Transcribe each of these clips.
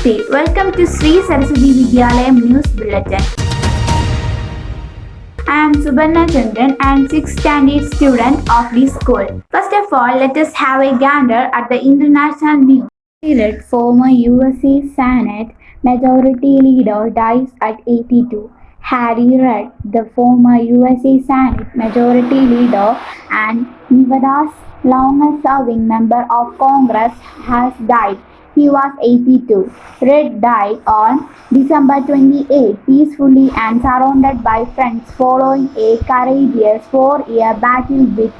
Namaste. Welcome to Sri Saraswati Vidyalayam News Bulletin. I am Subarna Chandran and 6th standard student of this school. First of all, let us have a gander at the international news. Read former USA Senate Majority Leader dies at 82. Harry Reid, the former USA Senate Majority Leader and Nevada's longest-serving member of Congress, has died. He was 82. Reid died on December 28 peacefully and surrounded by friends following a courageous 4-year battle with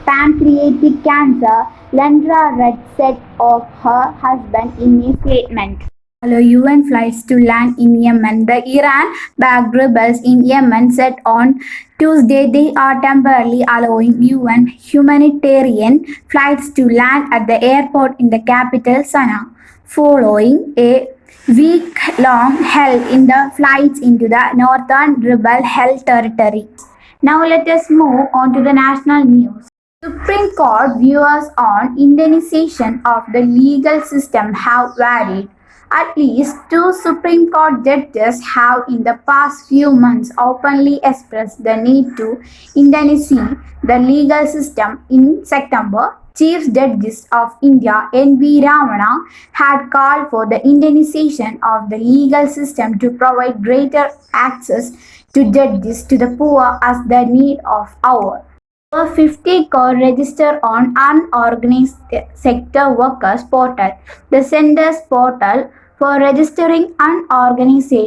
pancreatic cancer, Lendra Reid said of her husband in a statement. Allow UN flights to land in Yemen. The Iran-backed rebels in Yemen said on Tuesday they are temporarily allowing UN humanitarian flights to land at the airport in the capital Sana'a, following a week-long halt in the flights into the northern rebel-held territory. Now let us move on to the national news. Supreme Court views on Indonesian of the legal system have varied. At least 2 Supreme Court judges have in the past few months openly expressed the need to Indonesian the legal system. In September, Chief Justice of India N.V. Ramana had called for the Indonesian of the legal system to provide greater access to justice to the poor as the need of our. Over 50 crore register on unorganized sector workers portal. The center's portal for registering unorganized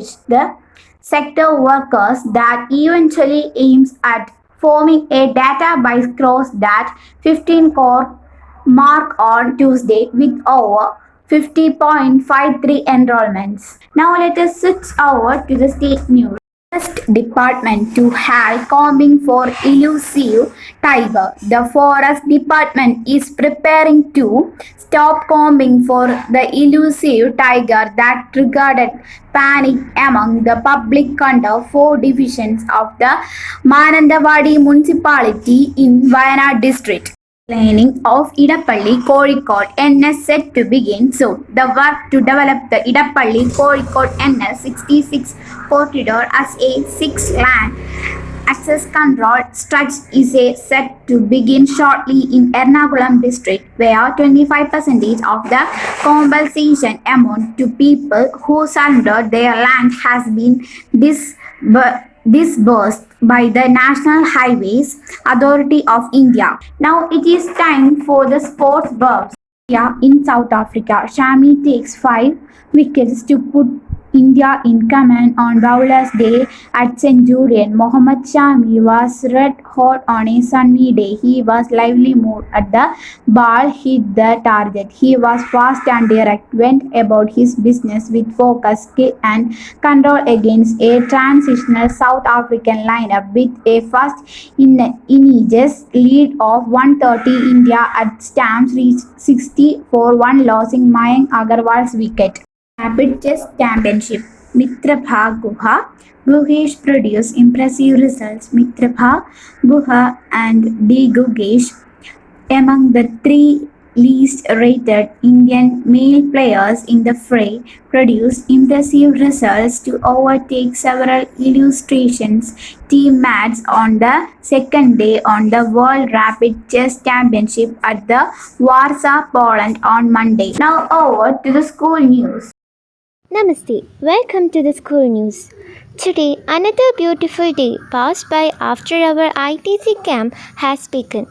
sector workers that eventually aims at forming a database crossed that 15 crore mark on Tuesday with over 50.53 enrollments. Now let us switch over to the state news. Forest Department to halt combing for elusive tiger. The Forest Department is preparing to stop combing for the elusive tiger that triggered panic among the public under 4 divisions of the Manandawadi municipality in Wayanad district. Planning of Idapalli Kozhikode NS set to begin soon. The work to develop the Idapalli Kozhikode NS 66 corridor as a 6-lane access control stretch is set to begin shortly in Ernakulam district, where 25% of the compensation amount to people who surrendered their land has been disbursed by the National Highways Authority of India. Now it is time for the sports buffs. In South Africa, Shami takes 5 wickets to put India in command on Bowlers' Day at Centurion. Mohammad Shami was red hot on a sunny day. He was lively mood at the ball hit the target. He was fast and direct, went about his business with focus, skill and control against a transitional South African lineup. With a first innings lead of 130, India at Stamps reached 60 for 1, losing Mayank Agarwal's wicket. Rapid Chess Championship. Mitrabha Guha. Guhesh produced impressive results. Mitrabha, Guha and D. Gugesh among the 3 least rated Indian male players in the fray produced impressive results to overtake several illustrations team mates on the second day on the World Rapid Chess Championship at the Warsaw, Poland on Monday. Now over to the school news. Namaste. Welcome to the school news. Today, another beautiful day passed by after our ITC camp has begun.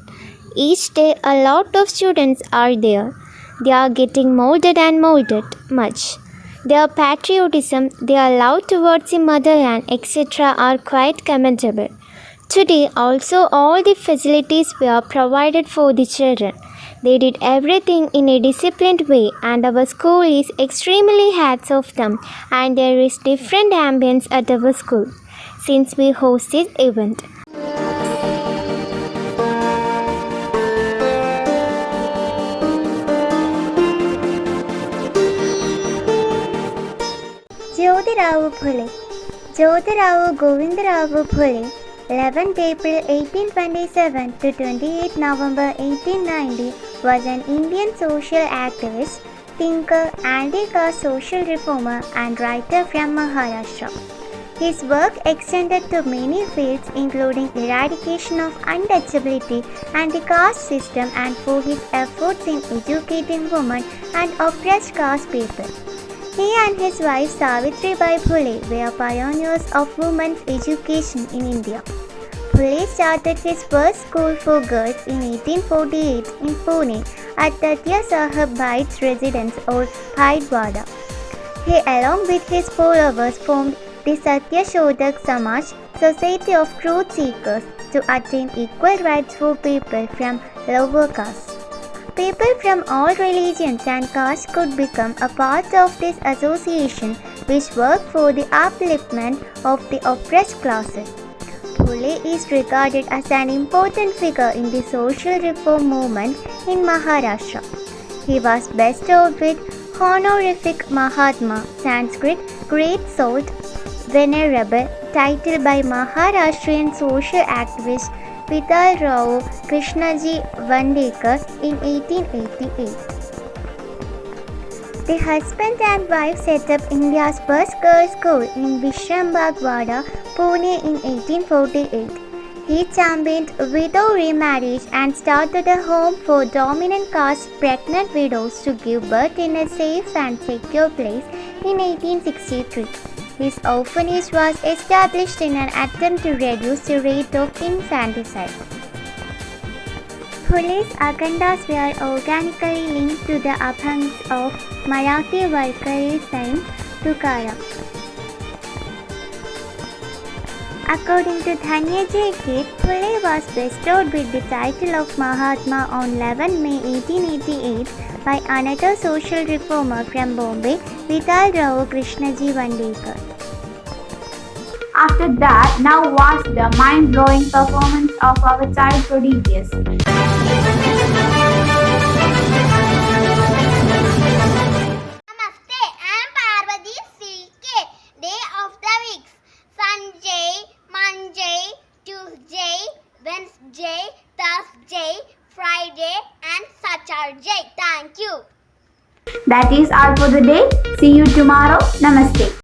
Each day, a lot of students are there. They are getting molded and molded much. Their patriotism, their love towards the motherland, etc. are quite commendable. Today, also all the facilities were provided for the children. They did everything in a disciplined way, and our school is extremely hats off them, and there is different ambience at our school since we host this event. Jyotirao Phule. Jyotirao Govindarao Phule, 11th April 1827 to 28 November 1890, was an Indian social activist, thinker, anti-caste social reformer, and writer from Maharashtra. His work extended to many fields including eradication of untouchability and the caste system, and for his efforts in educating women and oppressed caste people. He and his wife Savitribai Phule were pioneers of women's education in India. Phule started his first school for girls in 1848 in Pune at Tatya Sahib Bhait's residence or Bhaitwada. He, along with his followers, formed the Satya Shodhak Samaj, Society of Truth Seekers, to attain equal rights for people from lower castes. People from all religions and castes could become a part of this association, which worked for the upliftment of the oppressed classes. Phule is regarded as an important figure in the social reform movement in Maharashtra. He was bestowed with honorific Mahatma, Sanskrit Great Salt, Venerable, title by Maharashtrian social activist Vital Rao Krishnaji Vandekar in 1888. The husband and wife set up India's first girls' school in Vishrambagh Wada, Pune in 1848. He championed widow remarriage and started a home for dominant caste pregnant widows to give birth in a safe and secure place in 1863. This orphanage was established in an attempt to reduce the rate of infanticide. Phule's agendas were organically linked to the Abhangs of Marathi Valkyrie Saint Tukaram. According to Dhanyaji Kit, Phule was bestowed with the title of Mahatma on 11 May 1888 by another social reformer from Bombay, Vital Rao Krishnaji Vandekar. After that, now watch the mind-blowing performance of our child prodigies. Namaste, I am Parvati CK. Day of the weeks: Sunday, Monday, Tuesday, Wednesday, Thursday, Friday, and Saturday. Thank you. That is all for the day. See you tomorrow. Namaste.